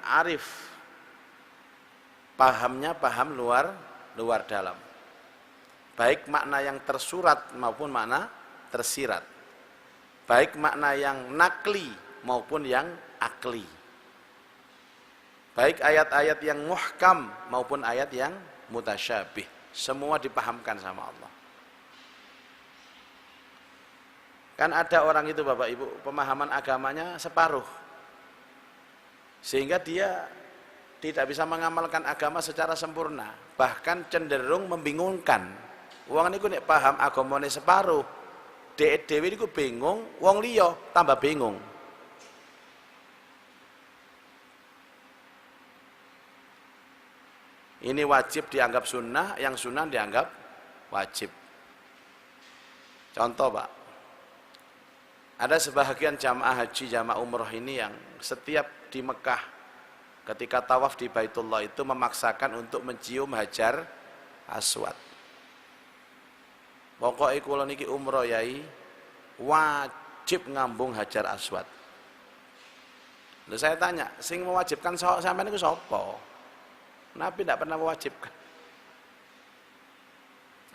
arif, pahamnya paham luar dalam, baik makna yang tersurat maupun makna tersirat, baik makna yang nakli maupun yang akli, baik ayat-ayat yang muhkam maupun ayat yang mutasyabih, semua dipahamkan sama Allah. Kan ada orang itu Bapak Ibu, pemahaman agamanya separuh, sehingga dia tidak bisa mengamalkan agama secara sempurna, bahkan cenderung membingungkan. Wong niku nek paham agamane separuh, dhek dhewe niku bingung, wong liya tambah bingung. Ini wajib dianggap sunnah, yang sunnah dianggap wajib. Contoh Pak, ada sebahagian jamaah haji, jamaah umroh ini yang setiap di Mekah ketika tawaf di Baitullah itu memaksakan untuk mencium Hajar Aswad. Pokoknya kula niki umroh yai wajib ngambung Hajar Aswad. Lalu saya tanya, sing mewajibkan sampean niku sapa? Nabi tidak pernah mewajibkan.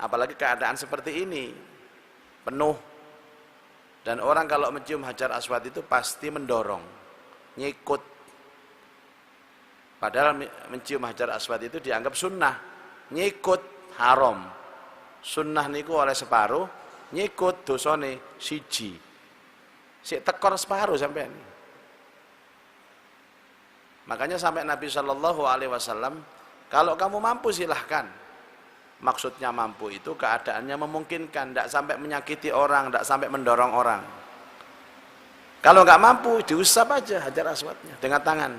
Apalagi keadaan seperti ini penuh. Dan orang kalau mencium Hajar Aswad itu pasti mendorong, nyikut. Padahal mencium Hajar Aswad itu dianggap sunnah, nyikut haram. Sunnah niku oleh separuh, nyikut dosane siji. Sik tekor separuh sampean. Makanya sampai Nabi Shallallahu Alaihi Wasallam, kalau kamu mampu silahkan. Maksudnya mampu itu keadaannya memungkinkan, tidak sampai menyakiti orang, tidak sampai mendorong orang. Kalau nggak mampu, diusap aja Hajar Aswadnya dengan tangan.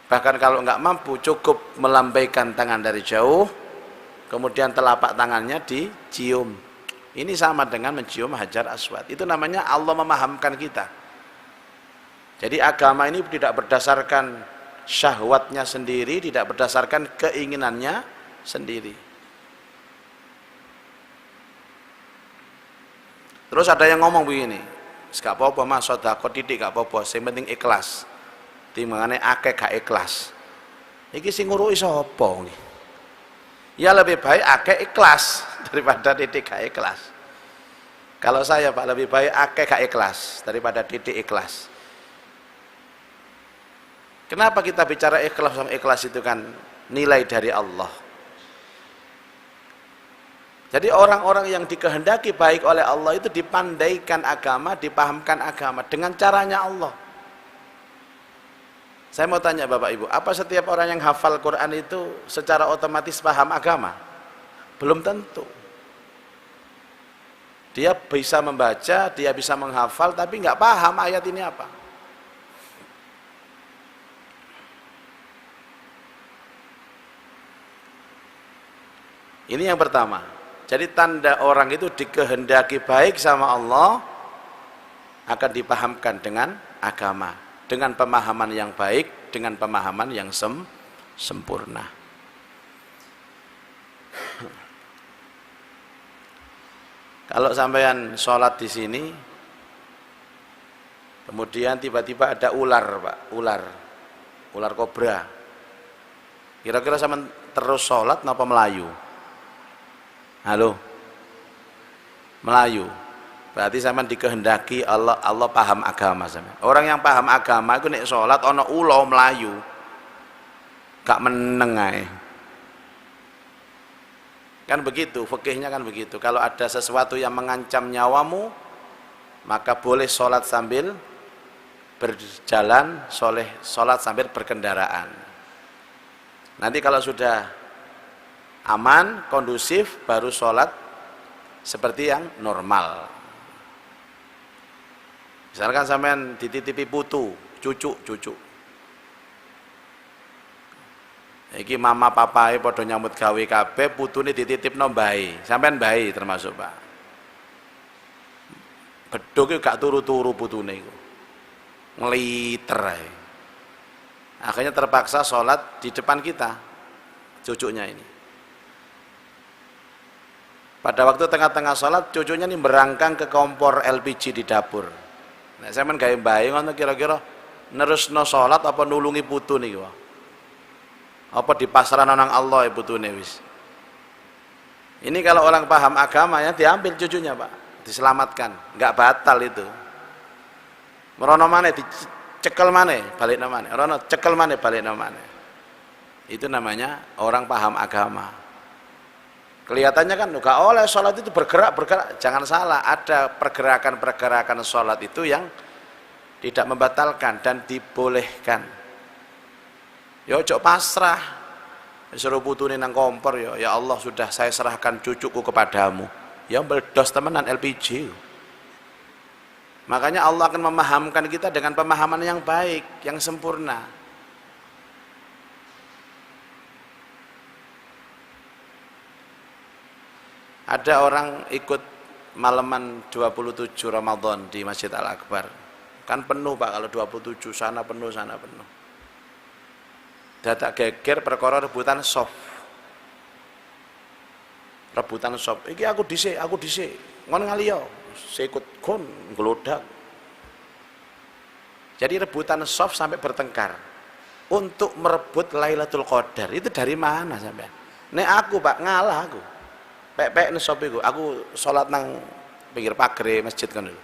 Bahkan kalau nggak mampu, cukup melambaikan tangan dari jauh, kemudian telapak tangannya dicium. Ini sama dengan mencium Hajar Aswad. Itu namanya Allah memahamkan kita. Jadi agama ini tidak berdasarkan syahwatnya sendiri, tidak berdasarkan keinginannya sendiri. Terus ada yang ngomong begini, gak apa-apa mas, sedekah titik gak apa-apa, yang penting ikhlas. Timbangane akeh gak ikhlas. Iki sing nguruki sapa iki? Ya lebih baik akeh ikhlas daripada titik gak ikhlas. Kalau saya Pak, lebih baik akeh gak ikhlas daripada titik ikhlas. Kenapa kita bicara ikhlas sama ikhlas itu kan nilai dari Allah. Jadi orang-orang yang dikehendaki baik oleh Allah itu dipandaikan agama, dipahamkan agama dengan caranya Allah. Saya mau tanya Bapak Ibu, apa setiap orang yang hafal Quran itu secara otomatis paham agama? Belum tentu. Dia bisa membaca, dia bisa menghafal, tapi nggak paham ayat ini apa. Ini yang pertama. Jadi tanda orang itu dikehendaki baik sama Allah akan dipahamkan dengan agama, dengan pemahaman yang baik, dengan pemahaman yang sempurna. Kalau sampean sholat di sini, kemudian tiba-tiba ada ular, Pak, ular kobra. Kira-kira sampean terus sholat napa melayu? Halo, Melayu. Berarti sampean dikehendaki Allah paham agama sampean. Orang yang paham agama itu nek salat ana ula melayu. Gak meneng ae. Kan begitu, fikihnya kan begitu. Kalau ada sesuatu yang mengancam nyawamu, maka boleh salat sambil berjalan, salat sambil berkendaraan. Nanti kalau sudah aman, kondusif, baru sholat seperti yang normal. Misalkan sampean dititipi putu, cucu. Iki mama papai padha nyambut gawe kabeh, putune dititipno mbahe. Sampean mbahe termasuk, Pak. Bedhug gak turu-turu putune iku. Ngliter ae. Akhirnya terpaksa sholat di depan kita, cucunya ini. Pada waktu tengah-tengah sholat, cucunya ini merangkang ke kompor LPG di dapur. Nah, saya gawe mbahe ngono kira-kira nerusno salat apa nulungi putu niki wae. Apa dipasrahno nang Allah putune wis. Ini kalau orang paham agama ya diambil cucunya Pak, diselamatkan, nggak batal itu. Merono maneh dicekel maneh, balik maneh. Merono cekel maneh, balik maneh. Itu namanya orang paham agama. Kelihatannya kan nggak oleh sholat itu bergerak. Jangan salah, ada pergerakan sholat itu yang tidak membatalkan dan dibolehkan. Yo cok pasrah. Suruh putune nang kompor ya Allah sudah saya serahkan cucuku kepadamu. Ya meledos temenan LPG. Makanya Allah akan memahamkan kita dengan pemahaman yang baik, yang sempurna. Ada orang ikut malaman 27 Ramadan di Masjid Al-Akbar. Kan penuh Pak kalau 27, sana penuh, sana penuh. Dadak geger perkara rebutan soft. Rebutan soft. Iki aku dhisik. Ngono ngaliyo. Sikut kon nglodak. Jadi rebutan soft sampai bertengkar untuk merebut Lailatul Qadar. Itu dari mana sampean? Nek aku Pak ngalah aku. Pek-pek sop iku. Aku salat nang pinggir pagere masjid kan dulu.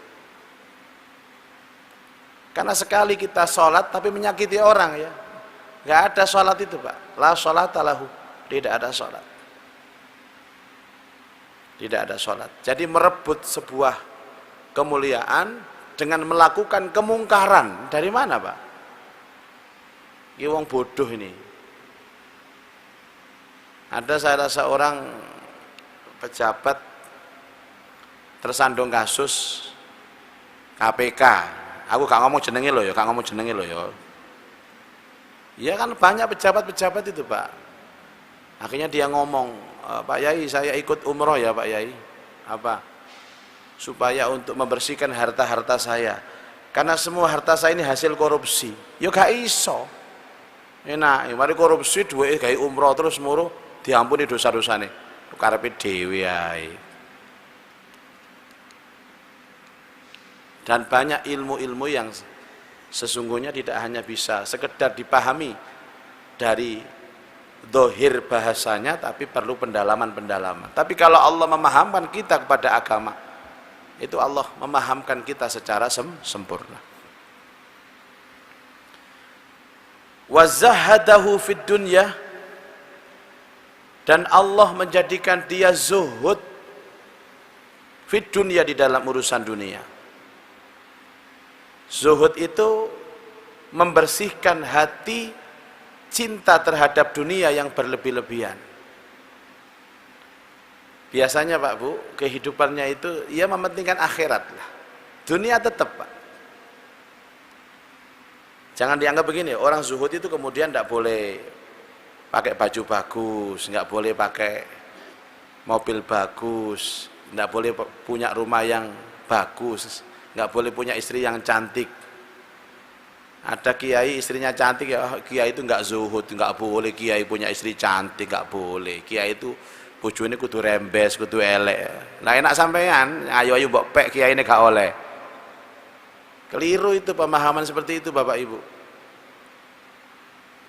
Karena sekali kita salat tapi menyakiti orang ya. Enggak ada salat itu, Pak. La sholata lahu. Tidak ada salat. Tidak ada salat. Jadi merebut sebuah kemuliaan dengan melakukan kemungkaran. Dari mana, Pak? Ini wong bodoh ini. Ada salah seorang pejabat tersandung kasus KPK. Aku gak ngomong jenenge loh ya, Ya kan banyak pejabat-pejabat itu Pak. Akhirnya dia ngomong, Pak Yai saya ikut umroh ya Pak Yai. Apa? Supaya untuk membersihkan harta-harta saya. Karena semua harta saya ini hasil korupsi. Ya gak iso. Enak, mari korupsi duwe gawe umroh terus muruh diampuni dosa-dosane. Karepe dhewe ae. Dan banyak ilmu-ilmu yang sesungguhnya tidak hanya bisa sekedar dipahami dari zahir bahasanya, tapi perlu pendalaman-pendalaman. Tapi kalau Allah memahamkan kita kepada agama, itu Allah memahamkan kita secara sempurna. Wa zahadahu fid dunya, dan Allah menjadikan dia zuhud fid dunya, di dalam urusan dunia. Zuhud itu membersihkan hati cinta terhadap dunia yang berlebih-lebihan. Biasanya Pak Bu, kehidupannya itu ia mementingkan akhirat lah. Dunia tetap Pak. Jangan dianggap begini, orang zuhud itu kemudian tidak boleh pakai baju bagus, nggak boleh pakai mobil bagus, nggak boleh punya rumah yang bagus, nggak boleh punya istri yang cantik. Ada kiai istrinya cantik ya, kiai itu nggak zuhud, nggak boleh kiai punya istri cantik, nggak boleh. Kiai itu bojone kudu rembes, kudu elek. Lah enak sampean, ayo mbok pek kiai ini gak oleh. Keliru itu pemahaman seperti itu Bapak Ibu.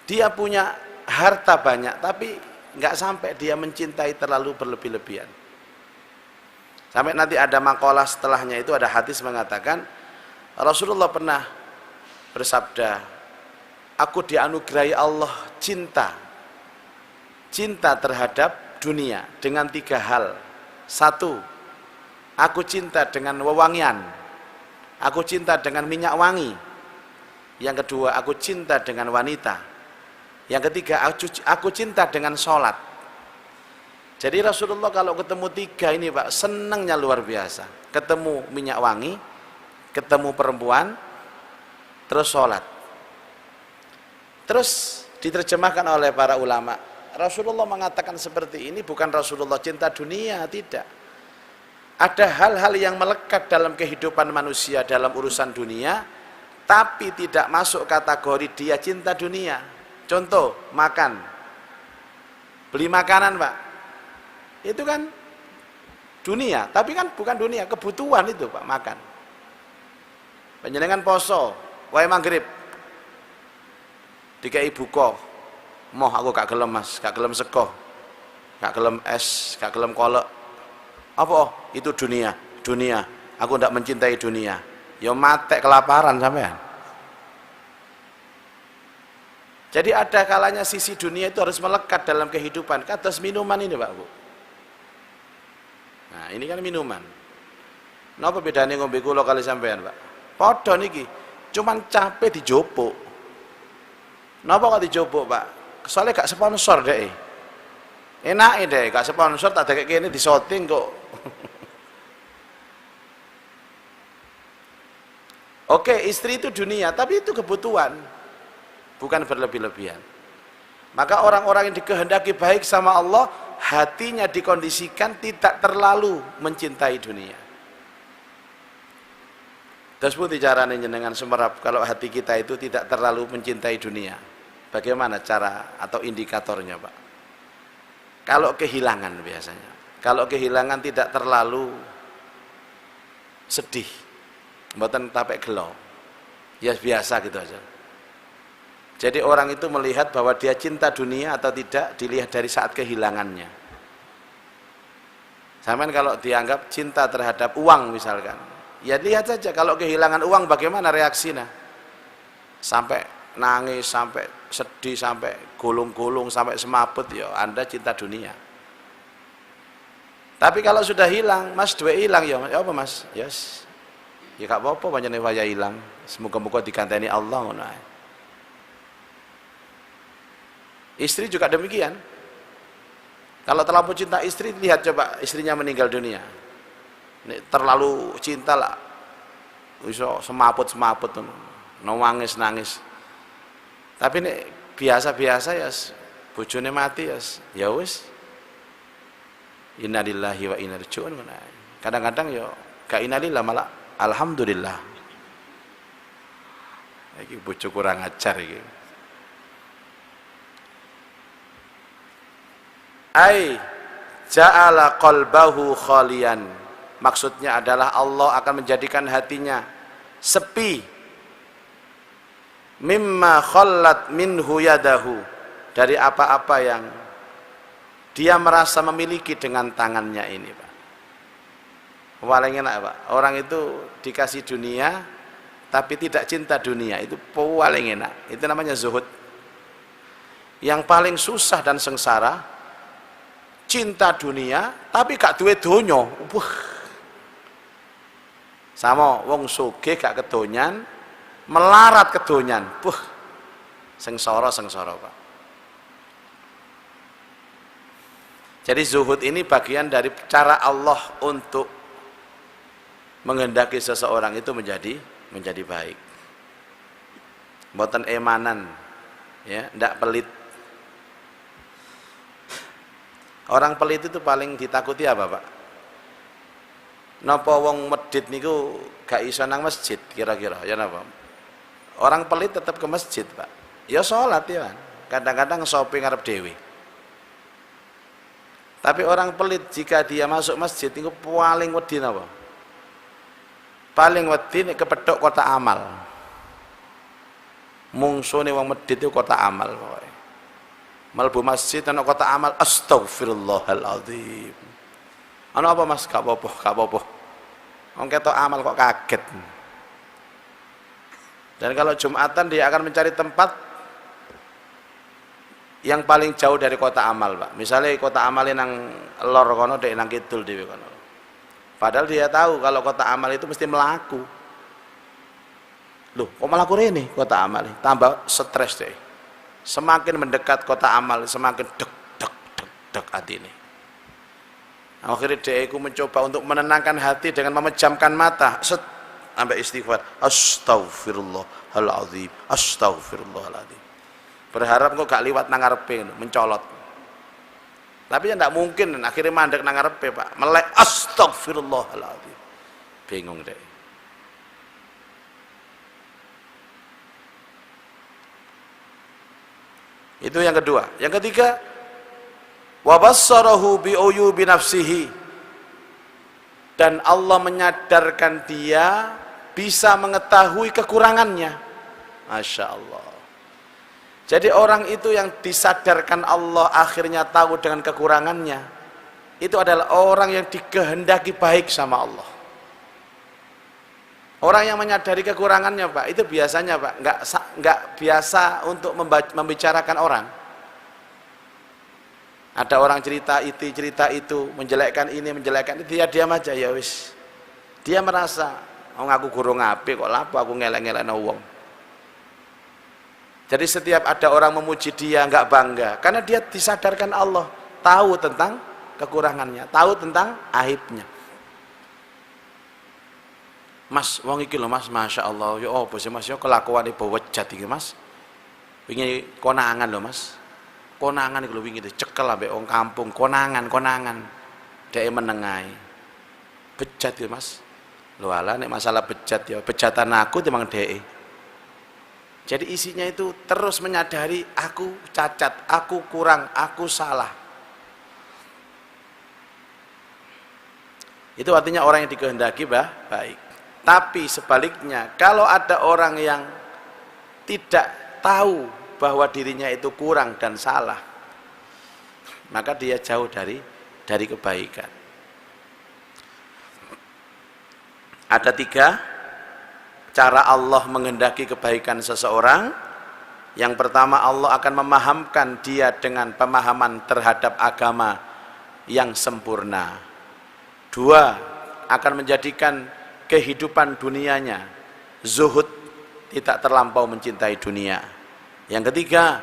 Dia punya harta banyak, tapi nggak sampai dia mencintai terlalu berlebih-lebihan. Sampai nanti ada makalah setelahnya itu ada hadis mengatakan Rasulullah pernah bersabda, aku dianugerahi Allah cinta terhadap dunia dengan 3 hal. 1, aku cinta dengan wewangian, aku cinta dengan minyak wangi. Yang kedua, aku cinta dengan wanita. Yang ketiga, aku cinta dengan sholat. Jadi Rasulullah kalau ketemu 3 ini Pak, senangnya luar biasa. Ketemu minyak wangi, ketemu perempuan, terus sholat. Terus diterjemahkan oleh para ulama, Rasulullah mengatakan seperti ini bukan Rasulullah cinta dunia, tidak. Ada hal-hal yang melekat dalam kehidupan manusia dalam urusan dunia, tapi tidak masuk kategori dia cinta dunia. Contoh, makan. Beli makanan Pak, itu kan dunia, tapi kan bukan dunia, kebutuhan itu Pak, makan. Panjenengan poso, wae maghrib, Dikai buka. Moh aku gak gelem Mas, gak gelem sego. Gak gelem es, gak gelem kolak. Apa? Itu dunia, dunia. Aku ndak mencintai dunia. Ya mate kelaparan sampean. Jadi ada kalanya sisi dunia itu harus melekat dalam kehidupan. Kados minuman ini Pak Bu. Nah ini kan minuman. Napa bedanya ngombe kula kali sampean Pak? Padha niki, cuman capek dijopuk. Napa kok dijopuk Pak? Soalnya gak sponsor deh. Enake deh, gak sponsor tak ada kayak gini di shooting kok. Oke, istri itu dunia, tapi itu kebutuhan, bukan berlebih-lebihan. Maka orang-orang yang dikehendaki baik sama Allah, hatinya dikondisikan tidak terlalu mencintai dunia. Terus pun caranya jenengan semerap kalau hati kita itu tidak terlalu mencintai dunia. Bagaimana cara atau indikatornya Pak? Kalau kehilangan biasanya. Kalau kehilangan tidak terlalu sedih. Mboten tapek gelo. Ya biasa gitu aja. Jadi orang itu melihat bahwa dia cinta dunia atau tidak dilihat dari saat kehilangannya. Sampean kalau dianggap cinta terhadap uang misalkan, ya lihat saja kalau kehilangan uang bagaimana reaksinya. Sampai nangis, sampai sedih, sampai gulung-gulung, sampai semaput, ya Anda cinta dunia. Tapi kalau sudah hilang, Mas duwe hilang ya apa Mas? Yes. Ya gak apa-apa pancene waya hilang. Semoga-moga diganteni Allah ngono ae. Istri juga demikian. Kalau terlalu cinta istri, lihat coba istrinya meninggal dunia. Nek terlalu cinta lah, iso semaput-semaput, nangis. Tapi nek biasa-biasa ya, bojone mati ya wis. Innalillahi wa inna ilaihi raji'un. Kadang-kadang ya gak innalillah malah alhamdulillah. Iki bojo kurang ajar iki. Ai ja'ala qalbahu khalian. Maksudnya adalah Allah akan menjadikan hatinya sepi. Mimma khallat minhu yadahu, dari apa-apa yang dia merasa memiliki dengan tangannya ini Pak. Paling enak Pak, orang itu dikasih dunia tapi tidak cinta dunia, itu paling enak. Itu namanya zuhud. Yang paling susah dan sengsara, cinta dunia tapi gak duwe donya. Sama wong sugih gak kedonyan, melarat kedonyan. Sengsara Pak. Jadi zuhud ini bagian dari cara Allah untuk menghendaki seseorang itu menjadi baik. Mboten emanan, ya, ndak pelit. Orang pelit itu paling ditakuti apa, Pak? Napa wong medit niku gak iso nang masjid kira-kira, ya napa? Orang pelit tetap ke masjid, Pak. Ya sholat ya, kan. Kadang-kadang shopping ngarep dhewe. Tapi orang pelit jika dia masuk masjid niku paling wedi napa? Paling wedi nek kepethuk kota amal. Mungsune wong medit itu kota amal pokoke. Mlebu masjid ana kota amal, astagfirullahaladzim. Ana apa Mas? Gak apa-apa. Wong ketok amal kok kaget. Dan kalau Jumatan dia akan mencari tempat yang paling jauh dari kota amal, Pak. Misalnya kota amal nang lor kono dek nang kidul dhewe kono. Padahal dia tahu kalau kota amal itu mesti melaku. Loh, kok melaku rene kota amal? Tambah stres deh. Semakin mendekat kota amal, semakin dek atine. Akhirnya dia itu mencoba untuk menenangkan hati dengan memejamkan mata, sampai istighfar, astagfirullahaladzim, astagfirullahaladzim. Berharap kok gak liwat nang ngarepe mencolot. Tapi ya ndak mungkin, akhirnya mandek nang ngarepe, Pak. Melek astagfirullahaladzim. Bingung deh. Itu yang kedua. Yang ketiga, wa bassarahu bi uyubi nafsihi, dan Allah menyadarkan dia bisa mengetahui kekurangannya. Masya Allah. Jadi orang itu yang disadarkan Allah akhirnya tahu dengan kekurangannya, itu adalah orang yang dikehendaki baik sama Allah. Orang yang menyadari kekurangannya, Pak, itu biasanya, Pak, nggak biasa untuk membicarakan orang. Ada orang cerita itu, menjelekkan ini, menjelekkan itu, dia diam aja, ya wis. Dia merasa, oh aku gurung apik kok lapo aku ngelek-ngelekno wong. Jadi setiap ada orang memuji dia nggak bangga, karena dia disadarkan Allah, tahu tentang kekurangannya, tahu tentang aibnya. Mas, wong iki lho Mas, Masya Allah, ya apa sih Mas, ya kelakuan ibu wejat iki Mas. Wingi konangan lho Mas, konangan iku lho wingi dicekel ambek wong kampung, konangan. Dhek menengahi. Bejat ya Mas. Lho ala nek masalah bejat ya, bejatan aku timbang dhek. Jadi isinya itu terus menyadari aku cacat, aku kurang, aku salah. Itu artinya orang yang dikehendaki baik. Tapi sebaliknya, kalau ada orang yang tidak tahu bahwa dirinya itu kurang dan salah, maka dia jauh dari kebaikan. Ada 3 cara Allah menghendaki kebaikan seseorang. Yang pertama, Allah akan memahamkan dia dengan pemahaman terhadap agama yang sempurna. 2, akan menjadikan kehidupan dunianya zuhud, tidak terlampau mencintai dunia. Yang ketiga,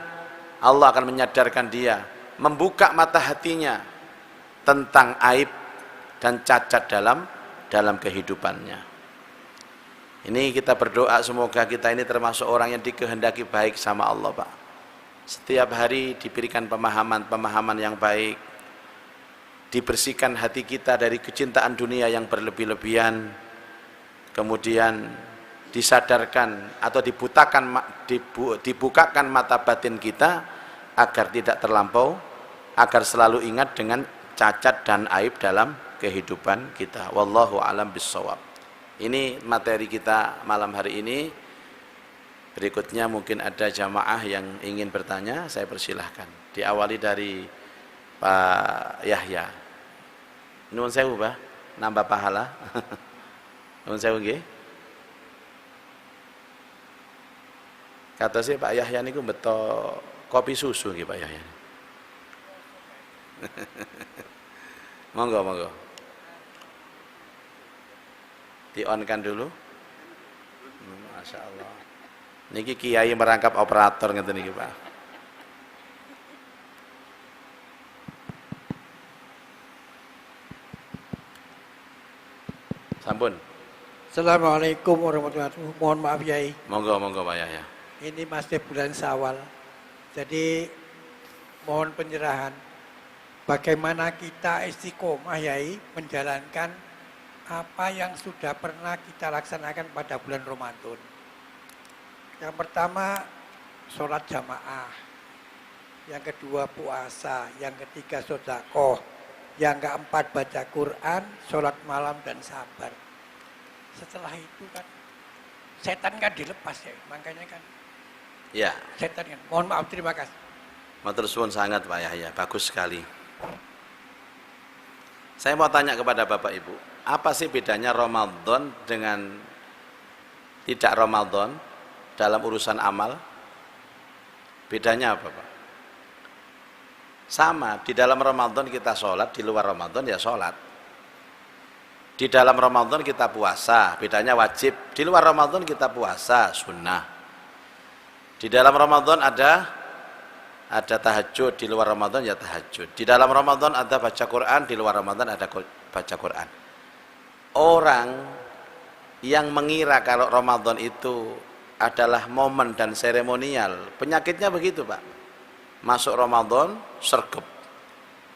Allah akan menyadarkan dia, membuka mata hatinya tentang aib dan cacat dalam kehidupannya. Ini kita berdoa semoga kita ini termasuk orang yang dikehendaki baik sama Allah, Pak. Setiap hari diberikan pemahaman yang baik, dibersihkan hati kita dari kecintaan dunia yang berlebih-lebihan, kemudian disadarkan atau dibukakan mata batin kita agar tidak terlampau, agar selalu ingat dengan cacat dan aib dalam kehidupan kita. Wallahu a'lam bishawab. Ini materi kita malam hari ini. Berikutnya mungkin ada jamaah yang ingin bertanya, saya persilahkan. Diawali dari Pak Yahya. Nuwun sewu, Pak, nambah pahala. Nuwun sewu nggih. Kata si Pak Yahya niku beto kopi susu nggih Pak Yahya. Monggo. Di-on-kan dulu. Masya Allah. Niki kiai merangkap operator ngeten niki Pak. Sampun. Assalamualaikum warahmatullahi wabarakatuh. Mohon maaf Yai. Monggo Pak Yahya. Ini masih bulan Syawal. Jadi mohon pencerahan bagaimana kita istiqomah Yai menjalankan apa yang sudah pernah kita laksanakan pada bulan Ramadan. Yang pertama sholat jamaah, yang kedua puasa, yang ketiga sedekah, yang keempat baca Quran, sholat malam dan sabar. Setelah itu kan setan kan dilepas ya, makanya kan ya, setan kan. Mohon maaf, terima kasih. Matur suwun sangat Pak Yahya, bagus sekali. Saya mau tanya kepada Bapak Ibu, apa sih bedanya Ramadan dengan tidak Ramadan dalam urusan amal? Bedanya apa Pak? Sama, di dalam Ramadan kita sholat, di luar Ramadan ya sholat. Di dalam Ramadan kita puasa, bedanya wajib. Di luar Ramadan kita puasa, sunnah. Di dalam Ramadan ada tahajud, di luar Ramadan ya tahajud. Di dalam Ramadan ada baca Quran, di luar Ramadan ada baca Quran. Orang yang mengira kalau Ramadan itu adalah momen dan seremonial, penyakitnya begitu Pak. Masuk Ramadan sergep,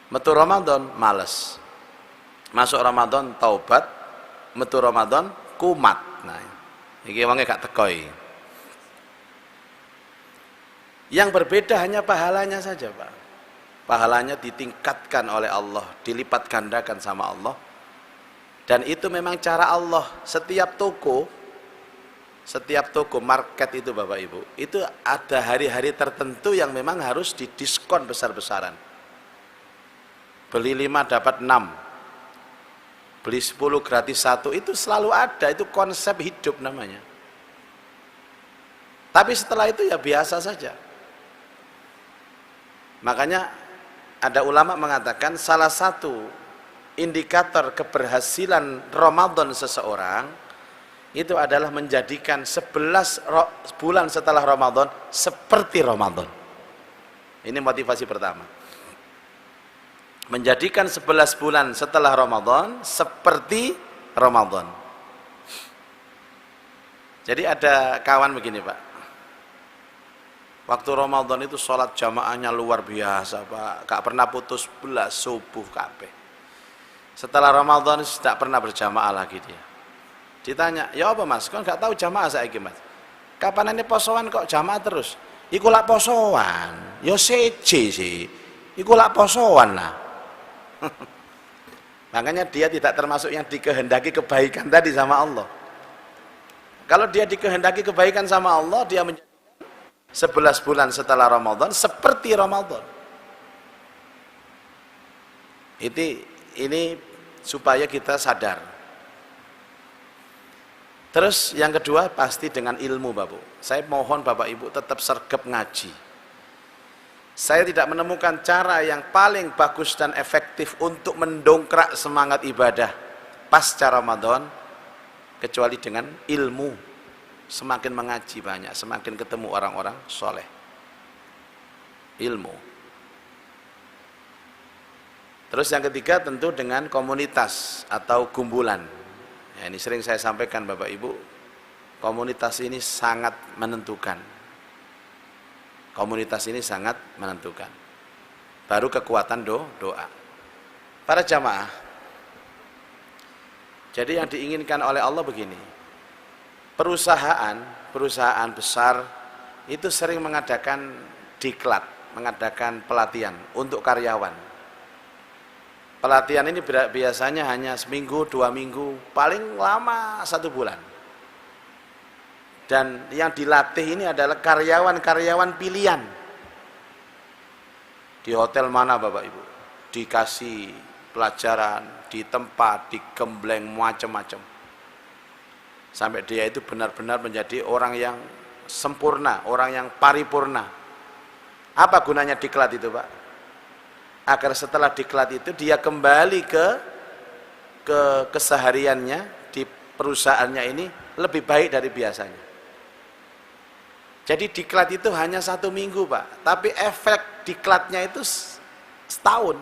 metu Ramadan males, masuk Ramadan taubat, metu Ramadan kumat. Nah, iki wonge gak tekoi. Yang berbeda hanya pahalanya saja Pak. Pahalanya ditingkatkan oleh Allah, dilipat gandakan sama Allah. Dan itu memang cara Allah. Setiap toko Setiap toko market itu Bapak Ibu, itu ada hari-hari tertentu yang memang harus didiskon besar-besaran. Beli 5 dapat 6, beli 10 gratis 1, itu selalu ada, itu konsep hidup namanya. Tapi setelah itu ya biasa saja. Makanya ada ulama mengatakan salah satu indikator keberhasilan Ramadan seseorang itu adalah menjadikan 11 bulan setelah Ramadan seperti Ramadan. Ini motivasi pertama. Menjadikan 11 bulan setelah Ramadan seperti Ramadan. Jadi ada kawan begini Pak, waktu Ramadan itu sholat jamaahnya luar biasa Pak, gak pernah putus belas subuh kabeh. Setelah Ramadan tidak pernah berjamaah lagi dia. Ditanya, ya apa mas, kau gak tahu jamaah saiki mas? Kapan ini posoan kok jamaah terus? Iku lak posoan, ya seje sih, iku lak posoan lah. Makanya dia tidak termasuk yang dikehendaki kebaikan tadi sama Allah. Kalau dia dikehendaki kebaikan sama Allah, dia menjadikan 11 bulan setelah Ramadan seperti Ramadan. Ini supaya kita sadar. Terus yang kedua pasti dengan ilmu Bapak. Saya mohon Bapak Ibu tetap sergap ngaji. Saya tidak menemukan cara yang paling bagus dan efektif untuk mendongkrak semangat ibadah pasca Ramadan kecuali dengan ilmu. Semakin mengaji banyak, semakin ketemu orang-orang soleh. Ilmu. Terus yang ketiga tentu dengan komunitas atau gumpulan. Ya, ini sering saya sampaikan Bapak Ibu, komunitas ini sangat menentukan. Komunitas ini sangat menentukan. Baru kekuatan doa. Para jamaah, jadi yang diinginkan oleh Allah begini, perusahaan besar itu sering mengadakan diklat, mengadakan pelatihan untuk karyawan. Pelatihan ini biasanya hanya seminggu, 2 minggu, paling lama 1 bulan. Dan yang dilatih ini adalah karyawan-karyawan pilihan. Di hotel mana Bapak Ibu? Dikasih pelajaran, di tempat, digembleng macam-macam. Sampai dia itu benar-benar menjadi orang yang sempurna, orang yang paripurna. Apa gunanya diklat itu Pak? Agar setelah diklat itu dia kembali ke kesehariannya di perusahaannya ini lebih baik dari biasanya. Jadi diklat itu hanya 1 minggu Pak, tapi efek diklatnya itu setahun.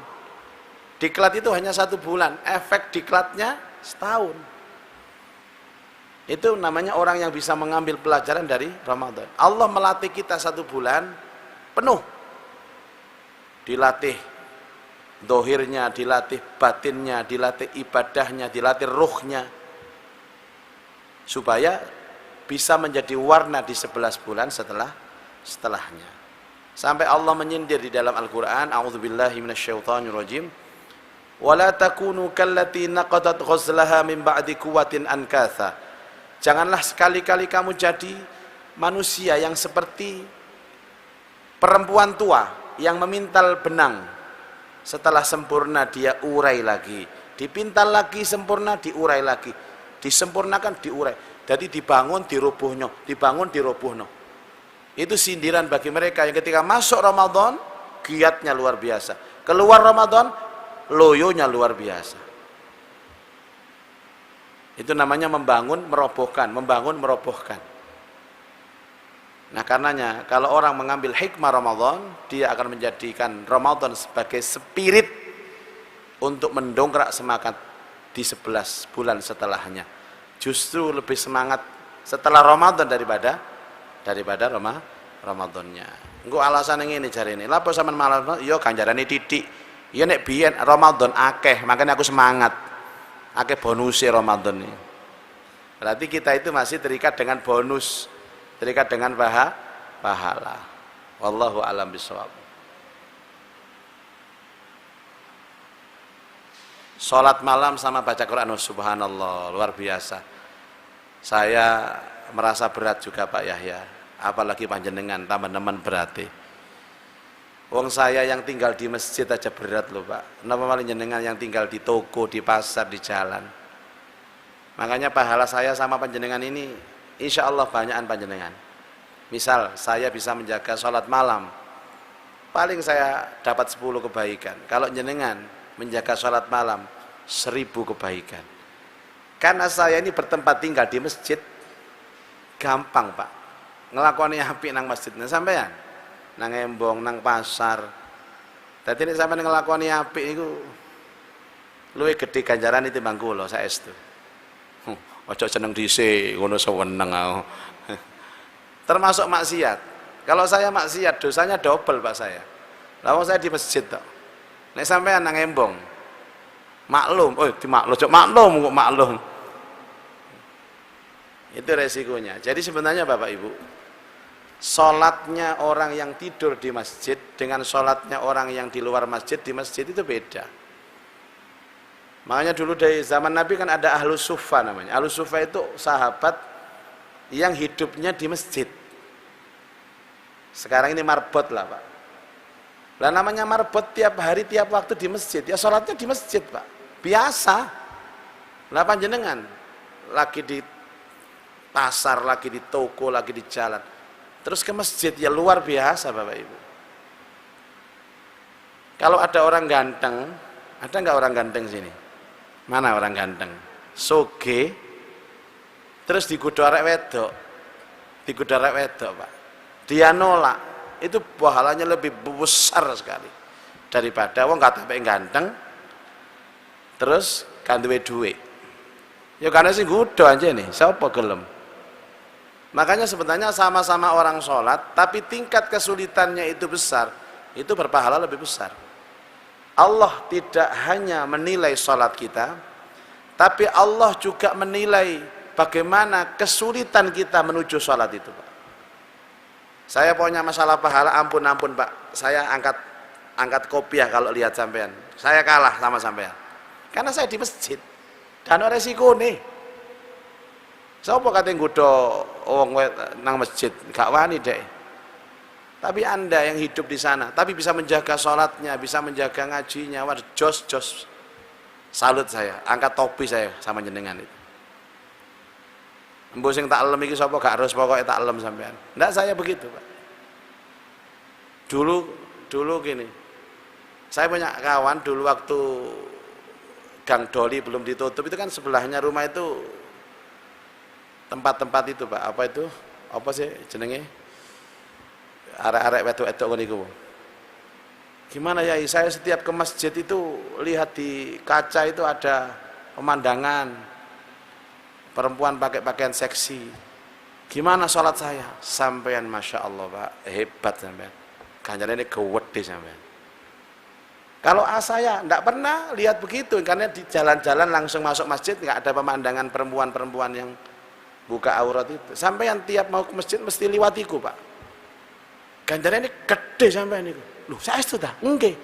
Diklat itu hanya 1 bulan, efek diklatnya setahun. Itu namanya orang yang bisa mengambil pelajaran dari Ramadan. Allah melatih kita 1 bulan penuh. Dilatih dohirnya, dilatih batinnya, dilatih ibadahnya, dilatih ruhnya. Supaya bisa menjadi warna di 11 bulan setelahnya. Sampai Allah menyindir di dalam Al-Quran, a'udzubillahi minasyaitonirrajim, wala takunu kallati naqadat ghazlaha min ba'di quwwatin ankatha. Janganlah sekali-kali kamu jadi manusia yang seperti perempuan tua yang memintal benang. Setelah sempurna dia urai lagi, dipintal lagi sempurna, diurai lagi, disempurnakan, diurai. Jadi dibangun dirobohno, dibangun dirobohno. Itu sindiran bagi mereka yang ketika masuk Ramadan giatnya luar biasa, keluar Ramadan loyonya luar biasa. Itu namanya membangun merobohkan, membangun merobohkan. Nah karenanya kalau orang mengambil hikmah Ramadan, dia akan menjadikan Ramadan sebagai spirit untuk mendongkrak semangat di 11 bulan setelahnya. Justru lebih semangat setelah Ramadan daripada Ramadannya. Engko alasan yang ini jare ini. Lha apa sampean malah yo ganjarane titik. Ya nek biyen Ramadan akeh, makanya aku semangat. Akeh bonus Ramadan ini. Berarti kita itu masih terikat dengan bonus, terikat dengan pahala. Wallahu a'lam bishawab. Salat malam sama baca Quran, subhanallah, luar biasa. Saya merasa berat juga Pak Yahya, apalagi panjenengan teman-teman berarti. Wong saya yang tinggal di masjid aja berat loh Pak. Kenapa malah jenengan yang tinggal di toko, di pasar, di jalan. Makanya pahala saya sama panjenengan ini insya Allah banyakan panjenengan. Misal saya bisa menjaga sholat malam, paling saya dapat 10 kebaikan. Kalau jenengan menjaga sholat malam 1000 kebaikan. Karena saya ini bertempat tinggal di masjid, gampang Pak ngelakoni apik nang masjid sampean, nang embong, nang pasar. Dadi nek sampean ngelakoni apik niku luwih gedhe ganjaran timbang kula saestu. Aja seneng dhisik ngono seweneng aku. Termasuk maksiat. Kalau saya maksiat dosanya double Pak saya. Lah wong saya di masjid tok. Nek sampean nang embong maklum, dimaklum, maklum kok maklum. Itu resikonya. Jadi sebenarnya Bapak Ibu, sholatnya orang yang tidur di masjid dengan sholatnya orang yang di luar masjid di masjid itu beda. Makanya dulu dari zaman Nabi kan ada Ahlus Suffah namanya. Ahlus Suffah itu sahabat yang hidupnya di masjid. Sekarang ini marbot lah Pak. Lah namanya marbot tiap hari tiap waktu di masjid, ya sholatnya di masjid Pak. Biasa. Lah panjenengan lagi di pasar, lagi di toko, lagi di jalan, terus ke masjid, ya luar biasa Bapak Ibu. Kalau ada orang ganteng, ada nggak orang ganteng sini? Mana orang ganteng? Soge, terus digoda arek wedok, Pak. Dia nolak, itu pahalanya lebih besar sekali daripada wong kata ganteng, terus kan duwe duit. Ya karena sih goda aja nih, siapa gelem? Makanya sebenarnya sama-sama orang sholat, tapi tingkat kesulitannya itu besar, itu berpahala lebih besar. Allah tidak hanya menilai sholat kita, tapi Allah juga menilai bagaimana kesulitan kita menuju sholat itu Pak. Saya punya masalah pahala, ampun Pak, saya angkat kopiah kalau lihat sampean. Saya kalah sama sampean, karena saya di masjid, dan resiko nih. Siapa kata yang godo wong nang masjid, gak wani deh. Tapi Anda yang hidup di sana, tapi bisa menjaga sholatnya, bisa menjaga ngajinya, wah jos. Salut saya, angkat topi saya sama jenengan itu. Mbok sing tak elem iki sapa gak harus pokoknya tak elem sampean. Ndak, saya begitu, Pak. Dulu gini. Saya punya kawan dulu waktu Gang Doli belum ditutup, itu kan sebelahnya rumah itu tempat-tempat itu Pak, apa itu? Apa sih jenenge? Arek-arek wedok-wedok ngono iku. Gimana ya, saya setiap ke masjid itu lihat di kaca itu ada pemandangan perempuan pakai pakaian seksi. Gimana sholat saya? Sampean Masya Allah Pak, hebat sampean. Ganjarannya ini gede sampean. Kalau saya enggak pernah lihat begitu, karena di jalan-jalan langsung masuk masjid nggak ada pemandangan perempuan-perempuan yang buka aurat itu. Sampai yang tiap mau ke masjid mesti liwatiku Pak. Ganjarannya ini gede sampai ini. Loh, saya itu dah, enggak.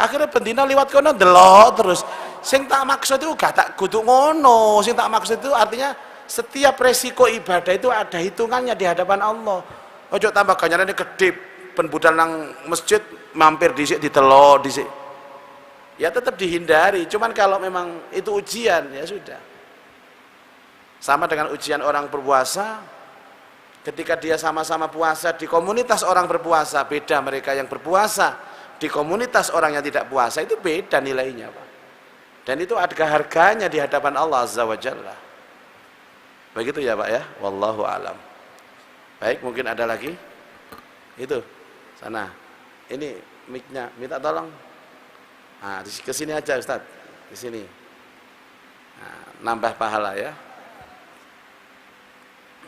Akhirnya bendina liwat kono delok terus. Sing tak maksud itu gak tak kudu ngono. Sing tak maksud itu artinya setiap resiko ibadah itu ada hitungannya di hadapan Allah. Ojo tambah ganjarannya gede, ben budal nang masjid mampir dhisik ditelok dhisik. Ya tetap dihindari. Cuman kalau memang itu ujian, ya sudah. Sama dengan ujian orang berpuasa, ketika dia sama-sama puasa di komunitas orang berpuasa, beda mereka yang berpuasa di komunitas orang yang tidak puasa, itu beda nilainya Pak. Dan itu ada harganya di hadapan Allah Azza wa Jalla. Begitu ya Pak ya, wallahu alam. Baik, mungkin ada lagi? Itu sana. Ini mic-nya, minta tolong. Nah, ke sini aja Ustaz, di sini. Nah, nambah pahala ya.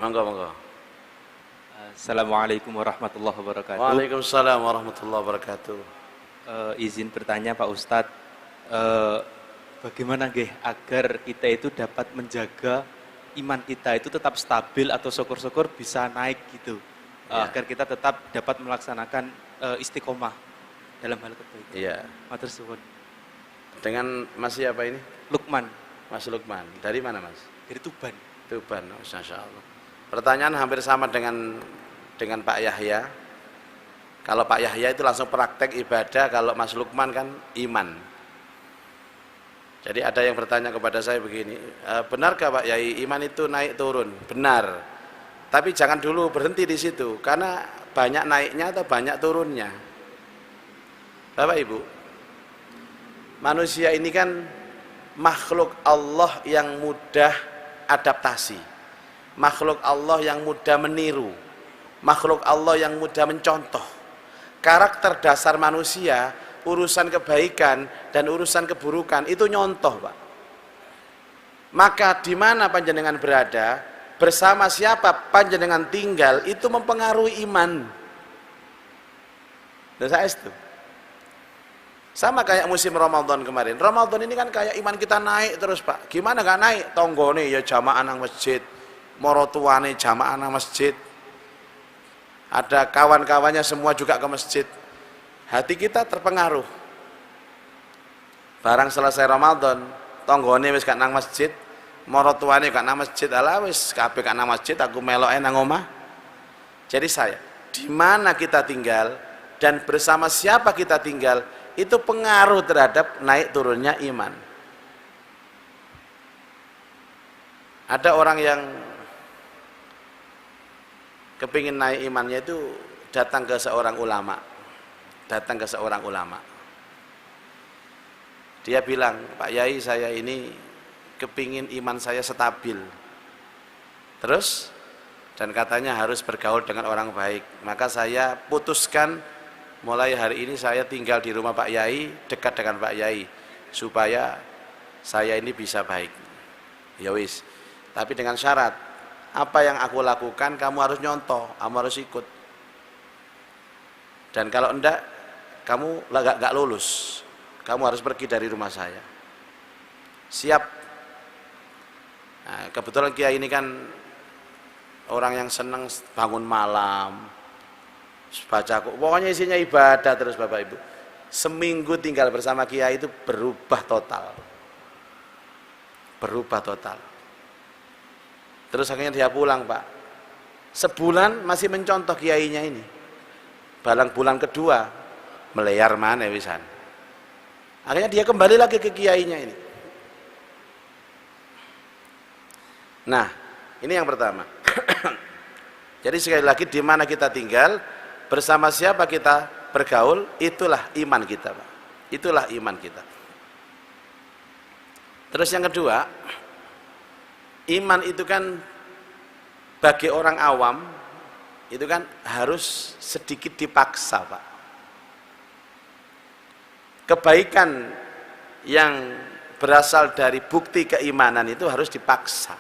Monggo. Assalamualaikum warahmatullahi wabarakatuh. Waalaikumsalam warahmatullahi wabarakatuh. Izin bertanya Pak Ustadz, bagaimana nggih agar kita itu dapat menjaga iman kita itu tetap stabil atau syukur-syukur bisa naik gitu, agar kita tetap dapat melaksanakan istiqomah dalam hal kebaikan. Iya. Matur suwun. Dengan Mas siapa ini? Lukman. Mas Lukman. Dari mana Mas? Dari Tuban. Tuban, Masya Allah. Pertanyaan hampir sama dengan Pak Yahya. Kalau Pak Yahya itu langsung praktek ibadah, kalau Mas Lukman kan iman. Jadi ada yang bertanya kepada saya begini, benarkah Pak Yai iman itu naik turun? Benar. Tapi jangan dulu berhenti di situ, karena banyak naiknya atau banyak turunnya. Bapak Ibu, manusia ini kan makhluk Allah yang mudah adaptasi, makhluk Allah yang mudah meniru, makhluk Allah yang mudah mencontoh. Karakter dasar manusia, urusan kebaikan dan urusan keburukan itu nyontoh, Pak. Maka di mana panjenengan berada, bersama siapa panjenengan tinggal, itu mempengaruhi iman. Dan saya itu sama kayak musim Ramadan kemarin. Ramadan ini kan kayak iman kita naik terus, Pak. Gimana gak naik? Tonggone ya jamaah nang masjid, morotuane jamaah nang masjid, ada kawan-kawannya semua juga ke masjid. Hati kita terpengaruh. Barang selesai Ramadan, tonggone wis gak nang masjid, morotuane gak nang masjid, ala wis kabeh gak nang masjid, aku meloke nang omah. Jadi saya, di mana kita tinggal dan bersama siapa kita tinggal, itu pengaruh terhadap naik turunnya iman. Ada orang yang kepingin naik imannya itu datang ke seorang ulama. Dia bilang, Pak Yai, saya ini kepingin iman saya stabil. Terus, dan katanya harus bergaul dengan orang baik. Maka saya putuskan mulai hari ini saya tinggal di rumah Pak Yai, dekat dengan Pak Yai, supaya saya ini bisa baik. Ya wis, tapi dengan syarat, apa yang aku lakukan kamu harus nyontoh, kamu harus ikut. Dan kalau enggak, kamu gak lulus, kamu harus pergi dari rumah saya. Siap. Nah, kebetulan Kiai ini kan orang yang senang bangun malam, baca, pokoknya isinya ibadah terus, Bapak Ibu. Seminggu tinggal bersama Kiai itu berubah total. Terus akhirnya dia pulang, Pak. Sebulan masih mencontoh kiainya ini. Balang bulan kedua meleyar mana wisan. Akhirnya dia kembali lagi ke kiainya ini. Nah, ini yang pertama. Jadi sekali lagi, di mana kita tinggal, bersama siapa kita bergaul, itulah iman kita, Pak. Itulah iman kita. Terus yang kedua, iman itu kan bagi orang awam itu kan harus sedikit dipaksa, Pak. Kebaikan yang berasal dari bukti keimanan itu harus dipaksa.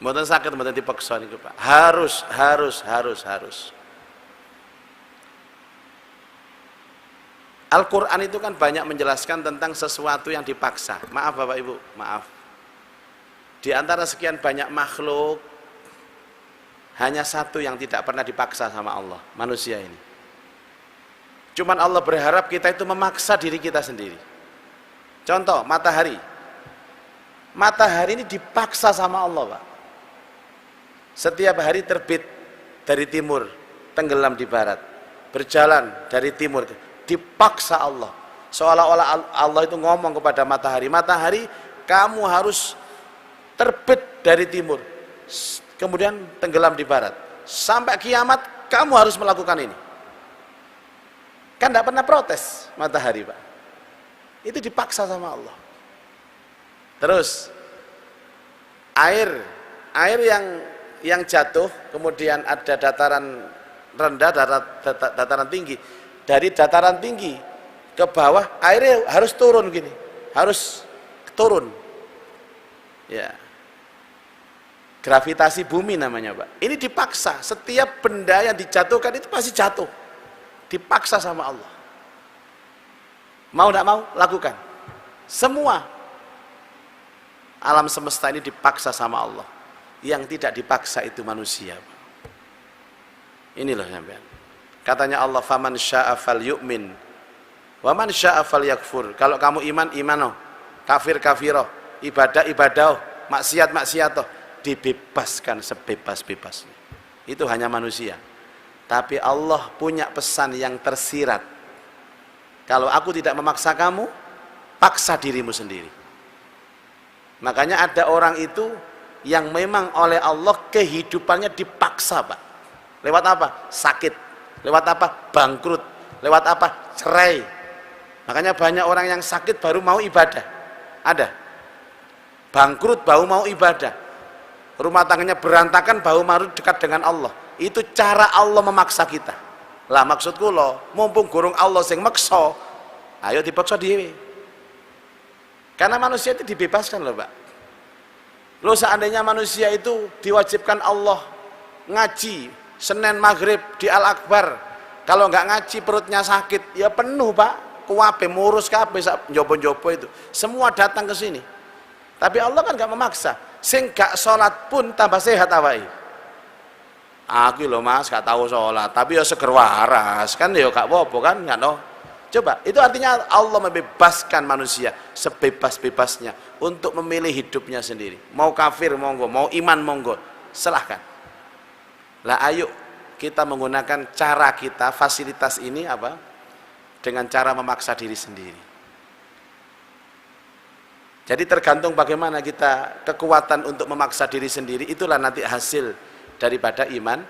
Mboten sakit, mboten dipaksa niku, Pak. Harus. Al-Quran itu kan banyak menjelaskan tentang sesuatu yang dipaksa. Maaf Bapak Ibu, maaf. Di antara sekian banyak makhluk, hanya satu yang tidak pernah dipaksa sama Allah, manusia ini. Cuman Allah berharap kita itu memaksa diri kita sendiri. Contoh, matahari. Matahari ini dipaksa sama Allah, Pak. Setiap hari terbit dari timur, tenggelam di barat. Berjalan dari timur, dipaksa Allah. Seolah-olah Allah itu ngomong kepada matahari, matahari kamu harus terbit dari timur, kemudian tenggelam di barat. Sampai kiamat kamu harus melakukan ini. Kan tidak pernah protes matahari, Pak. Itu dipaksa sama Allah. Terus air yang jatuh, kemudian ada dataran rendah, dataran tinggi. Dari dataran tinggi ke bawah, airnya harus turun gini, harus turun. Ya, gravitasi bumi namanya, Pak. Ini dipaksa. Setiap benda yang dijatuhkan itu pasti jatuh. Dipaksa sama Allah. Mau tidak mau, lakukan. Semua alam semesta ini dipaksa sama Allah. Yang tidak dipaksa itu manusia, Pak. Ini loh sampean. Katanya Allah, faman syaa falyu'min wa man syaa falyakfur. Kalau kamu iman, imanoh. Kafir, kafiroh. Ibadah, ibadah. Maksiat, maksiatoh. dibebaskan sebebas-bebasnya. Itu hanya manusia. Tapi Allah punya pesan yang tersirat. Kalau aku tidak memaksa kamu, paksa dirimu sendiri. Makanya ada orang itu yang memang oleh Allah kehidupannya dipaksa, Pak. Lewat apa? Sakit. Lewat apa? Bangkrut. Lewat apa? Cerai. Makanya banyak orang yang sakit baru mau ibadah. Ada. Bangkrut baru mau ibadah. Rumah tangganya berantakan baru mau dekat dengan Allah. Itu cara Allah memaksa kita. Lah maksudku loh, mumpung gurung Allah sing meksa, ayo dipaksa dhewe. Karena manusia itu dibebaskan loh, Pak. Loh seandainya manusia itu diwajibkan Allah ngaji Senin Maghrib di Al-Akbar, kalau nggak ngaji perutnya sakit, ya penuh, Pak. Kuwabe murus kabeh sak njopo-njopo itu. Semua datang ke sini. Tapi Allah kan nggak memaksa. Sing gak sholat pun tambah sehat awake. Aku loh Mas gak tahu sholat, tapi ya seger waras kan, ya gak apa-apa kan, nggak no. Coba, itu artinya Allah membebaskan manusia sebebas-bebasnya untuk memilih hidupnya sendiri. Mau kafir monggo, mau iman monggo, silahkan. Lah ayo kita menggunakan cara kita, fasilitas ini apa? Dengan cara memaksa diri sendiri. Jadi tergantung bagaimana kita kekuatan untuk memaksa diri sendiri, itulah nanti hasil daripada iman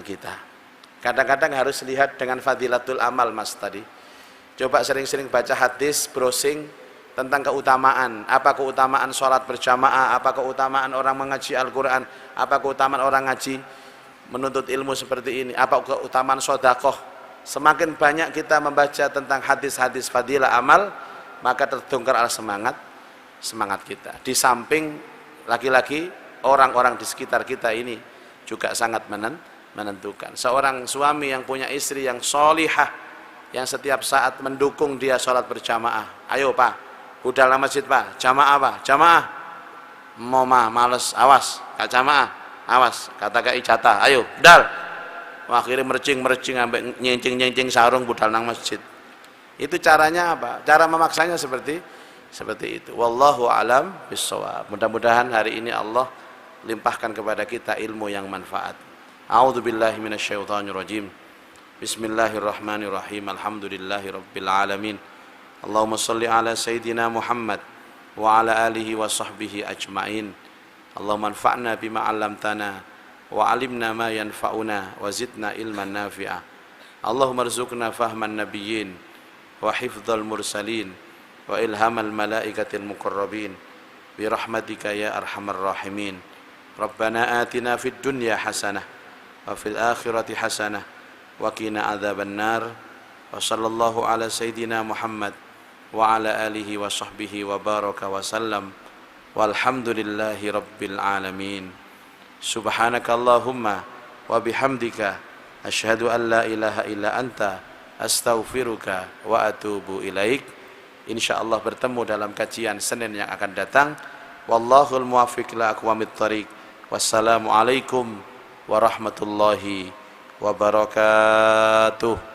kita. Kadang-kadang harus lihat dengan fadilatul amal, Mas tadi. Coba sering-sering baca hadis, browsing tentang keutamaan. Apa keutamaan sholat berjamaah, apa keutamaan orang mengaji Al-Quran, apa keutamaan orang ngaji menuntut ilmu seperti ini, apa keutamaan sodakoh. Semakin banyak kita membaca tentang hadis-hadis fadilah amal, maka terdongkar semangat kita. Di samping lagi-lagi orang-orang di sekitar kita ini juga sangat menentukan. Seorang suami yang punya istri yang sholihah, yang setiap saat mendukung dia sholat berjamaah. Ayo Pak, budal nang masjid Pak, jamaah Pak, jamaah. Mau males, awas, gak jamaah, awas, kata gak ijatah, ayo, budal. Akhirnya mercing ambek nyencing sarung budal nang masjid. Itu caranya apa? Cara memaksanya seperti itu. Wallahu alam bissawab. Mudah-mudahan hari ini Allah limpahkan kepada kita ilmu yang manfaat. A'udzubillahi minasyaitonirrajim. Bismillahirrahmanirrahim. Alhamdulillahi rabbil alamin. Allahumma shalli ala sayyidina Muhammad wa ala alihi wa sahbihi ajmain. Allahumma anfa'na bima 'allamtana wa 'allimna ma yanfa'una wa zidna ilman nafi'a. Allahumma rzuqna fahman nabiyyin wa hifdzal mursalin wa ilhamal malaikatil muqarrabin bi rahmatika ya arhamar rahimin. Rabbana atina fid dunya hasanah wa fil akhirati hasanah wa qina adzaban nar. Wa sallallahu ala sayyidina Muhammad wa ala alihi wa sahbihi wa baraka wa sallam. Walhamdulillahi rabbil alamin. Subhanakallahumma wa bihamdika asyhadu an la ilaha illa anta astaghfiruka wa atubu ilaik. Insyaallah bertemu dalam kajian Senin yang akan datang. Wallahul muwaffiq ila aqwamit thariq. Wassalamualaikum warahmatullahi wabarakatuh.